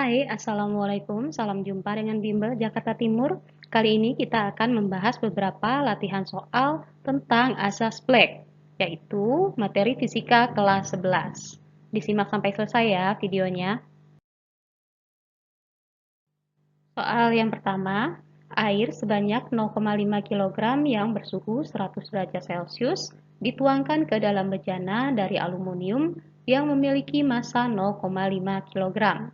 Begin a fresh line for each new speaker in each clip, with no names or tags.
Hai, Assalamualaikum. Salam jumpa dengan Bimbel Jakarta Timur. Kali ini kita akan membahas beberapa latihan soal tentang asas Planck, yaitu materi fisika kelas 11. Disimak sampai selesai ya videonya. Soal yang pertama, air sebanyak 0,5 kg yang bersuhu 100 derajat Celcius dituangkan ke dalam bejana dari aluminium yang memiliki massa 0,5 kg.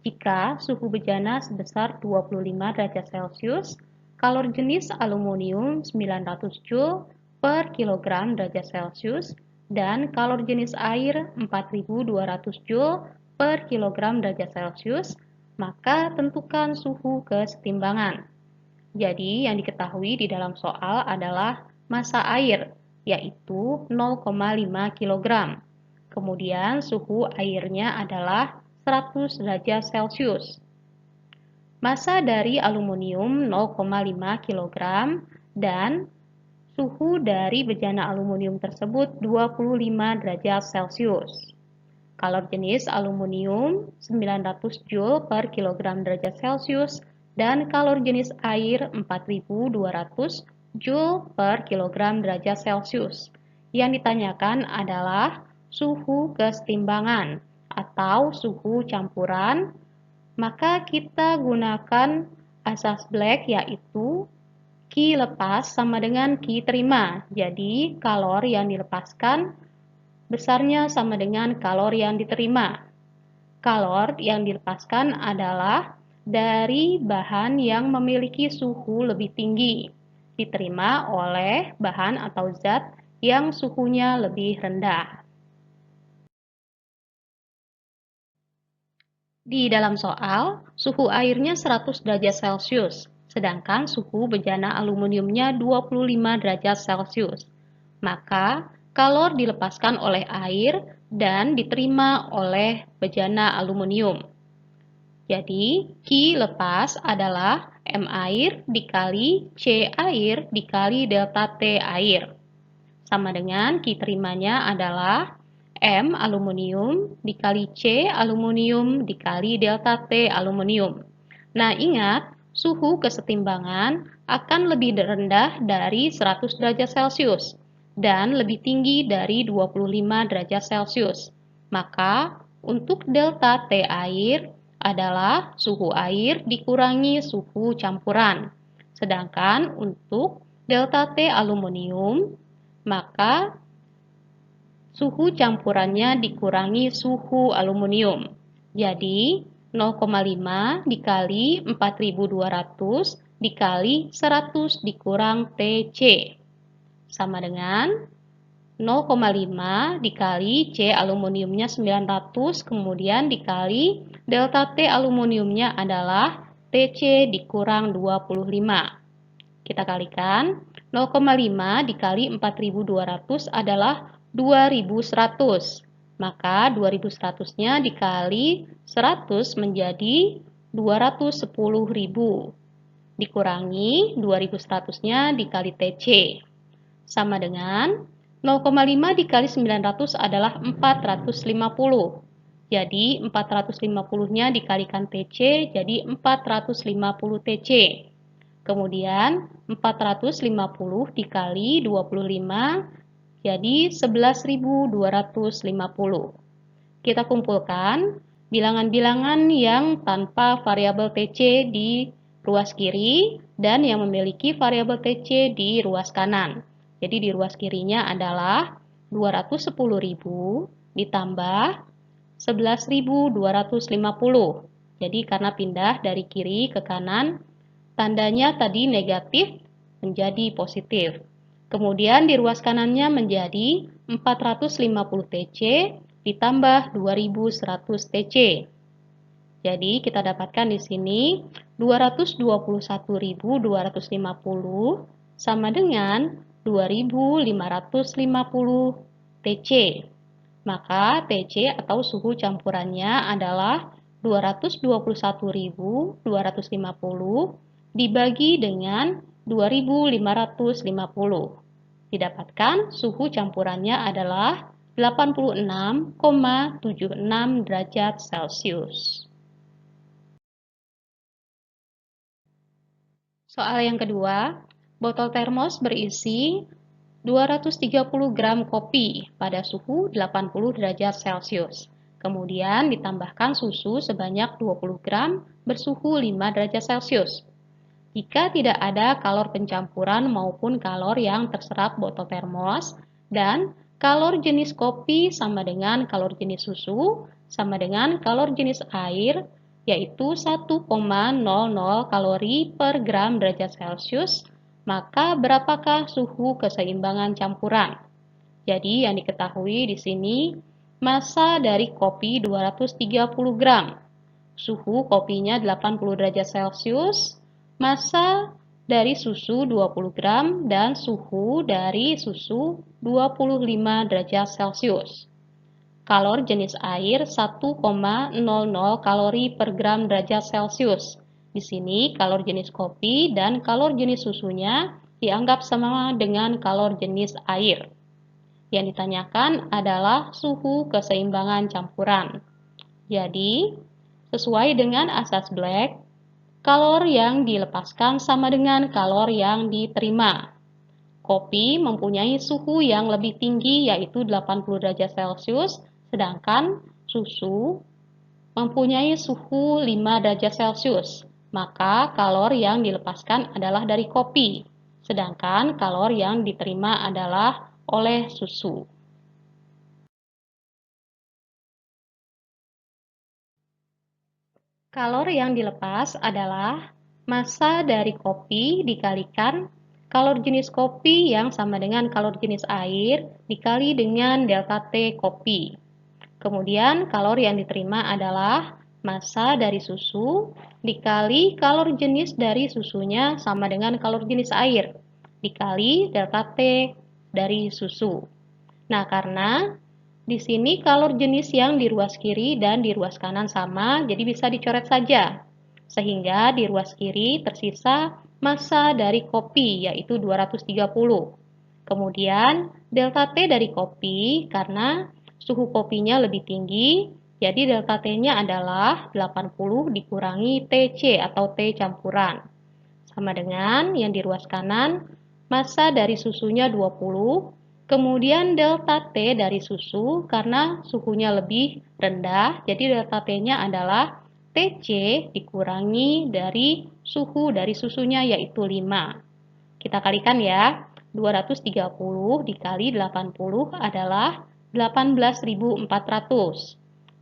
Jika suhu bejana sebesar 25 derajat Celcius, kalor jenis aluminium 900 Joule per kilogram derajat Celcius dan kalor jenis air 4200 Joule per kilogram derajat Celcius, maka tentukan suhu kesetimbangan. Jadi yang diketahui di dalam soal adalah massa air, yaitu 0,5 kg. Kemudian suhu airnya adalah 100 derajat Celcius. Massa dari aluminium 0,5 kg dan suhu dari bejana aluminium tersebut 25 derajat Celcius. Kalor jenis aluminium 900 Joule per kilogram derajat Celcius dan kalor jenis air 4200 Joule per kilogram derajat Celcius. Yang ditanyakan adalah suhu kesetimbangan atau suhu campuran, maka kita gunakan asas Planck yaitu Q lepas sama dengan Q terima. Jadi kalor yang dilepaskan besarnya sama dengan kalor yang diterima. Kalor yang dilepaskan adalah dari bahan yang memiliki suhu lebih tinggi, diterima oleh bahan atau zat yang suhunya lebih rendah. Di dalam soal, suhu airnya 100 derajat Celcius, sedangkan suhu bejana aluminiumnya 25 derajat Celcius. Maka, kalor dilepaskan oleh air dan diterima oleh bejana aluminium. Jadi, Q lepas adalah M air dikali C air dikali delta T air. Sama dengan Q terimanya adalah M aluminium dikali C aluminium dikali delta T aluminium. Nah, ingat, suhu kesetimbangan akan lebih rendah dari 100 derajat Celcius dan lebih tinggi dari 25 derajat Celcius. Maka, untuk delta T air adalah suhu air dikurangi suhu campuran. Sedangkan untuk delta T aluminium, maka suhu campurannya dikurangi suhu aluminium. Jadi, 0,5 dikali 4200 dikali 100 dikurang TC. Sama dengan 0,5 dikali C aluminiumnya 900, kemudian dikali delta T aluminiumnya adalah TC dikurang 25. Kita kalikan, 0,5 dikali 4200 adalah 2100. Maka 2100-nya dikali 100 menjadi 210.000. Dikurangi 2100-nya dikali TC. Sama dengan 0,5 dikali 900 adalah 450. Jadi 450-nya dikalikan TC jadi 450 TC. Kemudian 450 dikali 25 jadi 11.250. Kita kumpulkan bilangan-bilangan yang tanpa variabel TC di ruas kiri dan yang memiliki variabel TC di ruas kanan. Jadi di ruas kirinya adalah 210.000 ditambah 11.250. Jadi karena pindah dari kiri ke kanan, tandanya tadi negatif menjadi positif. Kemudian di ruas kanannya menjadi 450 TC ditambah 2100 TC. Jadi kita dapatkan di sini 221.250 sama dengan 2.550 TC. Maka TC atau suhu campurannya adalah 221.250 dibagi dengan 2.550. Didapatkan suhu campurannya adalah 86,76 derajat Celcius. Soal yang kedua, botol termos berisi 230 gram kopi pada suhu 80 derajat Celcius. Kemudian ditambahkan susu sebanyak 20 gram bersuhu 5 derajat Celcius. Jika tidak ada kalor pencampuran maupun kalor yang terserap botol termos dan kalor jenis kopi sama dengan kalor jenis susu sama dengan kalor jenis air, yaitu 1,00 kalori per gram derajat Celcius, maka berapakah suhu keseimbangan campuran? Jadi yang diketahui di sini massa dari kopi 230 gram, suhu kopinya 80 derajat Celcius, massa dari susu 20 gram dan suhu dari susu 25 derajat Celcius. Kalor jenis air 1,00 kalori per gram derajat Celcius. Di sini kalor jenis kopi dan kalor jenis susunya dianggap sama dengan kalor jenis air. Yang ditanyakan adalah suhu keseimbangan campuran. Jadi, sesuai dengan asas Black, kalor yang dilepaskan sama dengan kalor yang diterima. Kopi mempunyai suhu yang lebih tinggi yaitu 80 derajat Celcius, sedangkan susu mempunyai suhu 5 derajat Celcius. Maka kalor yang dilepaskan adalah dari kopi, sedangkan kalor yang diterima adalah oleh susu. Kalor yang dilepas adalah massa dari kopi dikalikan kalor jenis kopi yang sama dengan kalor jenis air dikali dengan delta T kopi. Kemudian kalor yang diterima adalah massa dari susu dikali kalor jenis dari susunya sama dengan kalor jenis air dikali delta T dari susu. Nah, karena di sini kalor jenis yang di ruas kiri dan di ruas kanan sama, jadi bisa dicoret saja. Sehingga di ruas kiri tersisa massa dari kopi, yaitu 230. Kemudian delta T dari kopi, karena suhu kopinya lebih tinggi, jadi delta T-nya adalah 80 dikurangi TC atau T campuran. Sama dengan yang di ruas kanan, massa dari susunya 20, kemudian delta T dari susu karena suhunya lebih rendah, jadi delta T-nya adalah TC dikurangi dari suhu dari susunya yaitu 5. Kita kalikan ya, 230 dikali 80 adalah 18.400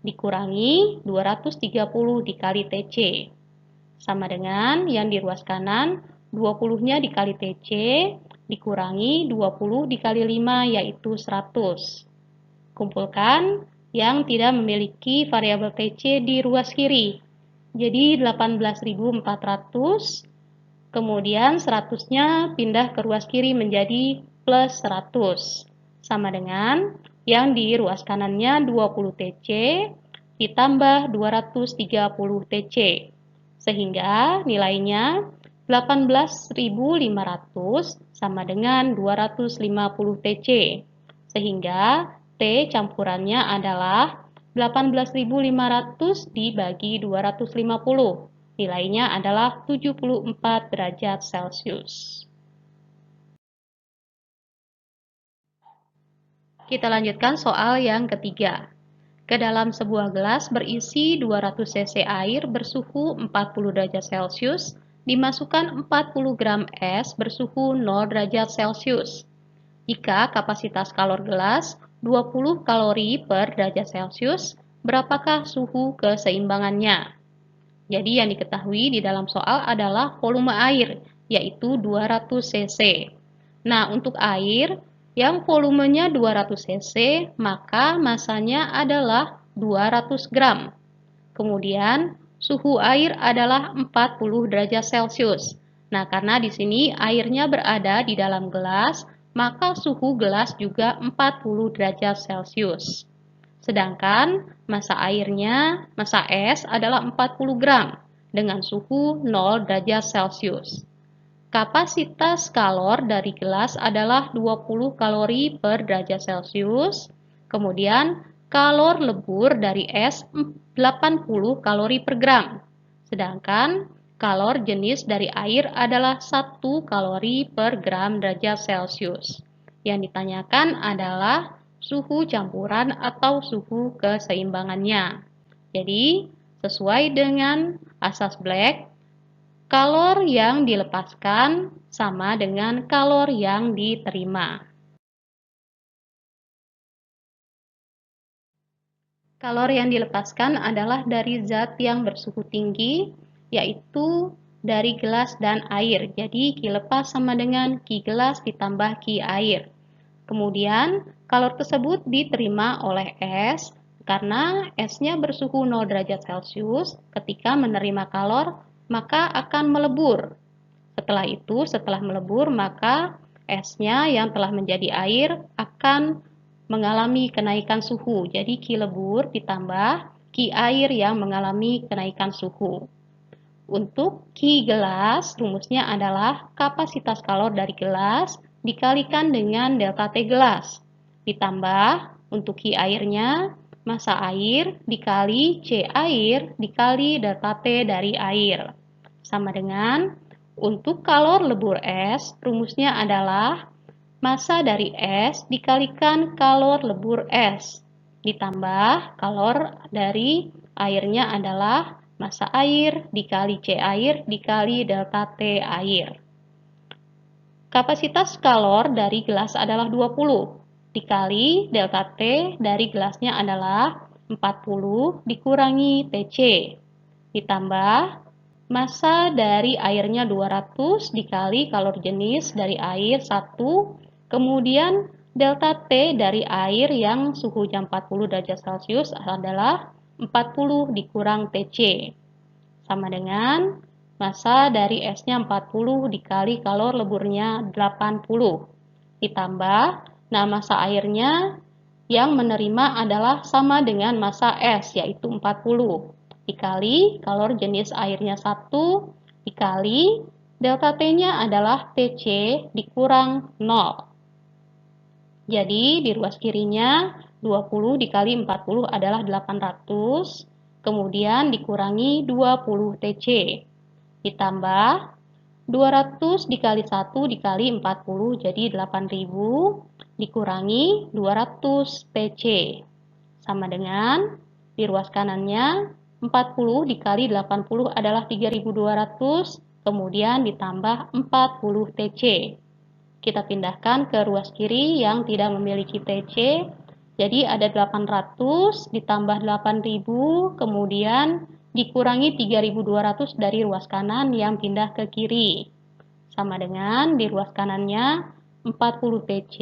dikurangi 230 dikali TC. Sama dengan yang di ruas kanan, 20-nya dikali TC dikurangi 20 dikali 5 yaitu 100. Kumpulkan yang tidak memiliki variabel TC di ruas kiri. Jadi 18.400, kemudian 100-nya pindah ke ruas kiri menjadi plus 100. Sama dengan yang di ruas kanannya 20 TC ditambah 230 TC. Sehingga nilainya 18.500 sama dengan 250 TC. Sehingga T campurannya adalah 18.500 dibagi 250. Nilainya adalah 74 derajat Celcius. Kita lanjutkan soal yang ketiga. Ke dalam sebuah gelas berisi 200 cc air bersuhu 40 derajat Celcius, dimasukkan 40 gram es bersuhu 0 derajat Celcius. Jika kapasitas kalor gelas 20 kalori per derajat Celcius, berapakah suhu keseimbangannya? Jadi yang diketahui di dalam soal adalah volume air, yaitu 200 cc. Nah, untuk air yang volumenya 200 cc, maka masanya adalah 200 gram. Kemudian, suhu air adalah 40 derajat Celcius. Nah, karena di sini airnya berada di dalam gelas, maka suhu gelas juga 40 derajat Celcius. Sedangkan massa es adalah 40 gram dengan suhu 0 derajat Celcius. Kapasitas kalor dari gelas adalah 20 kalori per derajat Celcius. Kemudian kalor lebur dari es 80 kalori per gram. Sedangkan Kalor jenis dari air adalah 1 kalori per gram derajat Celcius. Yang ditanyakan adalah suhu campuran atau suhu keseimbangannya. Jadi, sesuai dengan asas Black, kalor yang dilepaskan sama dengan kalor yang diterima. Kalor yang dilepaskan adalah dari zat yang bersuhu tinggi, yaitu dari gelas dan air. Jadi, Q lepas sama dengan Q gelas ditambah Q air. Kemudian, kalor tersebut diterima oleh es, karena esnya bersuhu 0 derajat Celcius. Ketika menerima kalor, maka akan melebur. Setelah itu, setelah melebur, maka esnya yang telah menjadi air akan mengalami kenaikan suhu. Jadi Q lebur ditambah Q air yang mengalami kenaikan suhu. Untuk Q gelas, rumusnya adalah kapasitas kalor dari gelas dikalikan dengan delta T gelas. Ditambah untuk Q airnya, massa air dikali C air dikali delta T dari air. Sama dengan untuk kalor lebur es, rumusnya adalah massa dari es dikalikan kalor lebur es, ditambah kalor dari airnya adalah massa air dikali C air dikali delta T air. Kapasitas kalor dari gelas adalah 20, dikali delta T dari gelasnya adalah 40 dikurangi TC, ditambah massa dari airnya 200 dikali kalor jenis dari air 1, kemudian delta T dari air yang suhunya 40 derajat Celcius adalah 40 dikurang TC. Sama dengan massa dari esnya 40 dikali kalor leburnya 80. Ditambah, nah massa airnya yang menerima adalah sama dengan massa es, yaitu 40. Dikali kalor jenis airnya 1, dikali delta T-nya adalah TC dikurang 0. Jadi di ruas kirinya 20 dikali 40 adalah 800, kemudian dikurangi 20 TC, ditambah 200 dikali 1 dikali 40 jadi 8000, dikurangi 200 TC, sama dengan di ruas kanannya 40 dikali 80 adalah 3200, kemudian ditambah 40 TC. Kita pindahkan ke ruas kiri yang tidak memiliki TC, jadi ada 800 ditambah 8000, kemudian dikurangi 3200 dari ruas kanan yang pindah ke kiri. Sama dengan di ruas kanannya 40 TC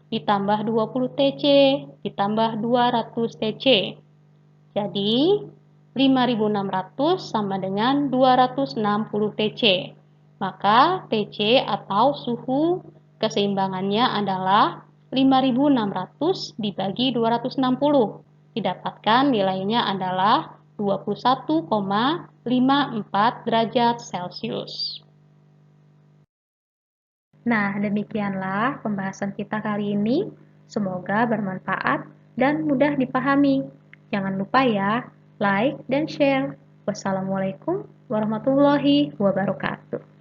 ditambah 20 TC ditambah 200 TC. Jadi 5600 sama dengan 260 TC. Maka TC atau suhu keseimbangannya adalah 5600 dibagi 260. Didapatkan nilainya adalah 21,54 derajat Celcius. Nah, demikianlah pembahasan kita kali ini. Semoga bermanfaat dan mudah dipahami. Jangan lupa ya, like dan share. Wassalamualaikum warahmatullahi wabarakatuh.